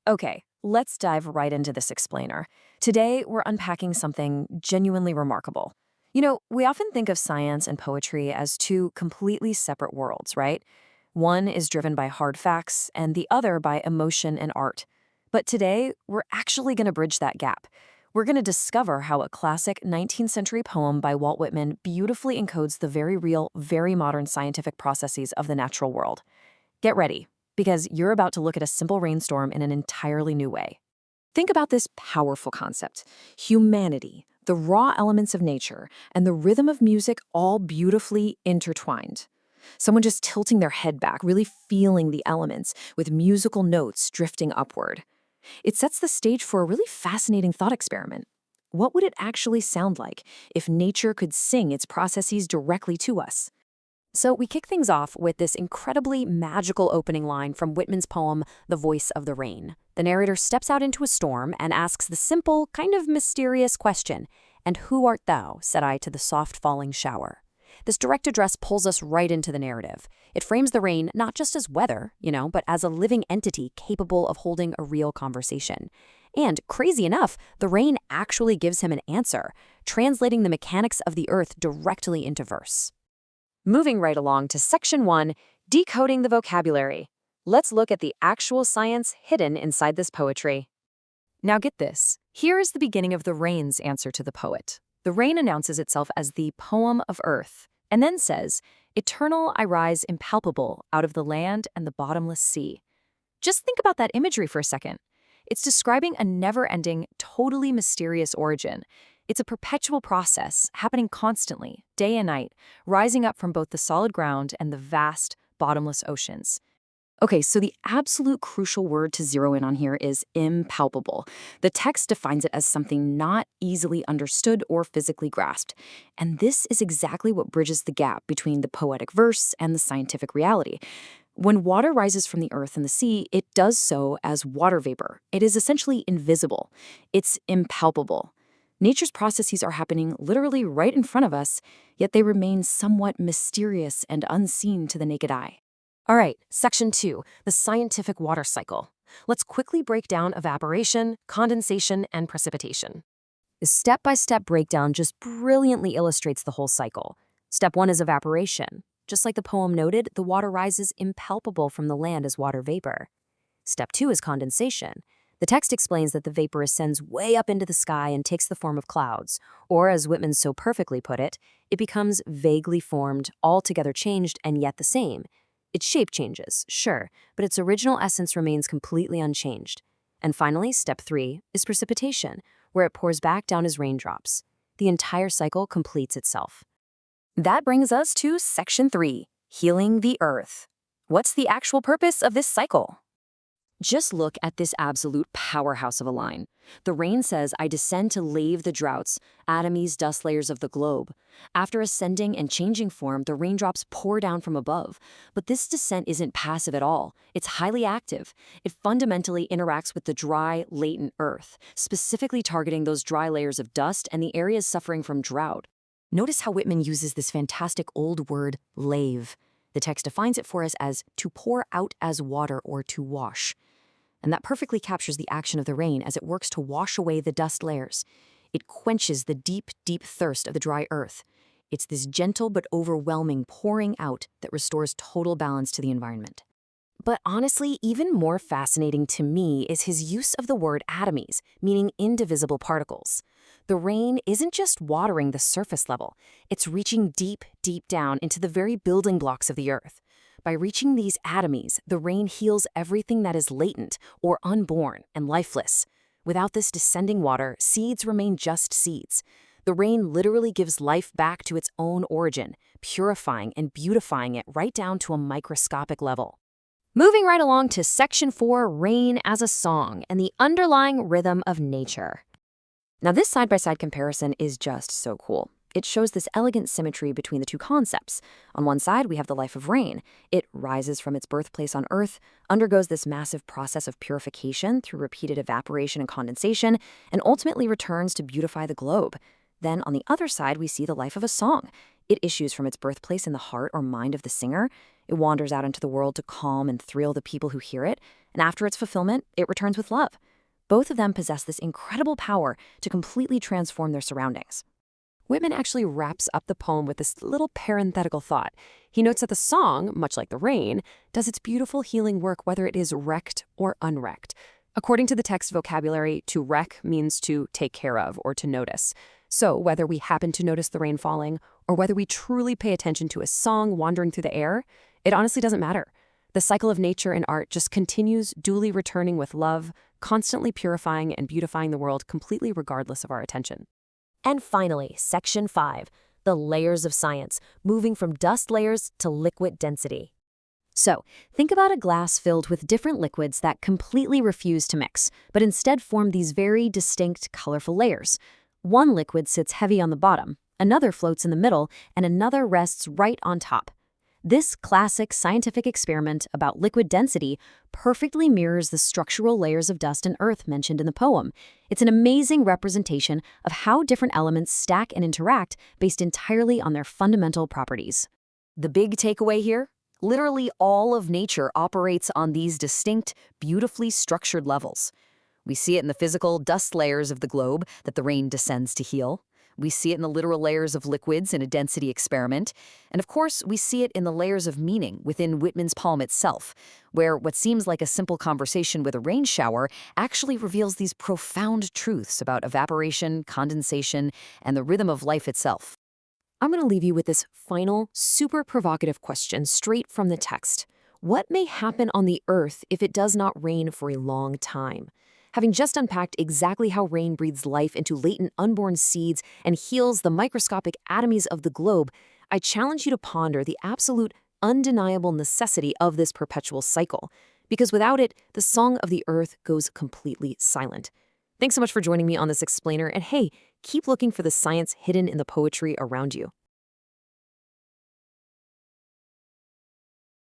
Okay, let's dive right into this explainer. Today, we're unpacking something genuinely remarkable. We often think of science and poetry as two completely separate worlds, right? One is driven by hard facts, and the other by emotion and art. But today, we're actually going to bridge that gap. We're going to discover how a classic 19th century poem by Walt Whitman beautifully encodes the very real, very modern scientific processes of the natural world. Get ready, because you're about to look at a simple rainstorm in an entirely new way. Think about this powerful concept: humanity, the raw elements of nature, and the rhythm of music all beautifully intertwined. Someone just tilting their head back, really feeling the elements, with musical notes drifting upward. It sets the stage for a really fascinating thought experiment. What would it actually sound like if nature could sing its processes directly to us? So we kick things off with this incredibly magical opening line from Whitman's poem, The Voice of the Rain. The narrator steps out into a storm and asks the simple, kind of mysterious question, "And who art thou?" said I to the soft falling shower. This direct address pulls us right into the narrative. It frames the rain not just as weather, but as a living entity capable of holding a real conversation. And crazy enough, the rain actually gives him an answer, translating the mechanics of the earth directly into verse. Moving right along to Section 1, Decoding the Vocabulary. Let's look at the actual science hidden inside this poetry. Now get this. Here is the beginning of the rain's answer to the poet. The rain announces itself as the poem of earth, and then says, "Eternal I rise impalpable out of the land and the bottomless sea." Just think about that imagery for a second. It's describing a never-ending, totally mysterious origin. It's a perpetual process, happening constantly, day and night, rising up from both the solid ground and the vast, bottomless oceans. Okay, so the absolute crucial word to zero in on here is impalpable. The text defines it as something not easily understood or physically grasped. And this is exactly what bridges the gap between the poetic verse and the scientific reality. When water rises from the earth and the sea, it does so as water vapor. It is essentially invisible. It's impalpable. Nature's processes are happening literally right in front of us, yet they remain somewhat mysterious and unseen to the naked eye. All right, Section 2, the scientific water cycle. Let's quickly break down evaporation, condensation, and precipitation. The step-by-step breakdown just brilliantly illustrates the whole cycle. Step 1 is evaporation. Just like the poem noted, the water rises impalpable from the land as water vapor. Step 2 is condensation. The text explains that the vapor ascends way up into the sky and takes the form of clouds, or as Whitman so perfectly put it, it becomes vaguely formed, altogether changed, and yet the same. Its shape changes, sure, but its original essence remains completely unchanged. And finally, step 3 is precipitation, where it pours back down as raindrops. The entire cycle completes itself. That brings us to Section 3, healing the earth. What's the actual purpose of this cycle? Just look at this absolute powerhouse of a line. The rain says, "I descend to lave the droughts, atomies, dust layers of the globe." After ascending and changing form, the raindrops pour down from above. But this descent isn't passive at all. It's highly active. It fundamentally interacts with the dry, latent earth, specifically targeting those dry layers of dust and the areas suffering from drought. Notice how Whitman uses this fantastic old word, lave. The text defines it for us as to pour out as water or to wash. And that perfectly captures the action of the rain as it works to wash away the dust layers. It quenches the deep, deep thirst of the dry earth. It's this gentle but overwhelming pouring out that restores total balance to the environment. But honestly, even more fascinating to me is his use of the word atomies, meaning indivisible particles. The rain isn't just watering the surface level, it's reaching deep, deep down into the very building blocks of the earth. By reaching these atomies, the rain heals everything that is latent or unborn and lifeless. Without this descending water, seeds remain just seeds. The rain literally gives life back to its own origin, purifying and beautifying it right down to a microscopic level. Moving right along to Section 4, Rain as a Song and the underlying rhythm of nature. Now this side-by-side comparison is just so cool. It shows this elegant symmetry between the two concepts. On one side, we have the life of rain. It rises from its birthplace on Earth, undergoes this massive process of purification through repeated evaporation and condensation, and ultimately returns to beautify the globe. Then on the other side, we see the life of a song. It issues from its birthplace in the heart or mind of the singer. It wanders out into the world to calm and thrill the people who hear it, and after its fulfillment, it returns with love. Both of them possess this incredible power to completely transform their surroundings. Whitman actually wraps up the poem with this little parenthetical thought. He notes that the song, much like the rain, does its beautiful healing work whether it is wrecked or unwrecked. According to the text vocabulary, to wreck means to take care of or to notice. So whether we happen to notice the rain falling or whether we truly pay attention to a song wandering through the air, it honestly doesn't matter. The cycle of nature and art just continues, duly returning with love, constantly purifying and beautifying the world completely regardless of our attention. And finally, Section 5, the layers of science, moving from dust layers to liquid density. So, think about a glass filled with different liquids that completely refuse to mix, but instead form these very distinct, colorful layers. One liquid sits heavy on the bottom, another floats in the middle, and another rests right on top. This classic scientific experiment about liquid density perfectly mirrors the structural layers of dust and earth mentioned in the poem. It's an amazing representation of how different elements stack and interact based entirely on their fundamental properties. The big takeaway here? Literally all of nature operates on these distinct, beautifully structured levels. We see it in the physical dust layers of the globe that the rain descends to heal. We see it in the literal layers of liquids in a density experiment. And of course, we see it in the layers of meaning within Whitman's poem itself, where what seems like a simple conversation with a rain shower actually reveals these profound truths about evaporation, condensation, and the rhythm of life itself. I'm going to leave you with this final, super provocative question straight from the text. What may happen on the earth if it does not rain for a long time? Having just unpacked exactly how rain breathes life into latent unborn seeds and heals the microscopic atomies of the globe, I challenge you to ponder the absolute, undeniable necessity of this perpetual cycle. Because without it, the song of the earth goes completely silent. Thanks so much for joining me on this explainer, and hey, keep looking for the science hidden in the poetry around you.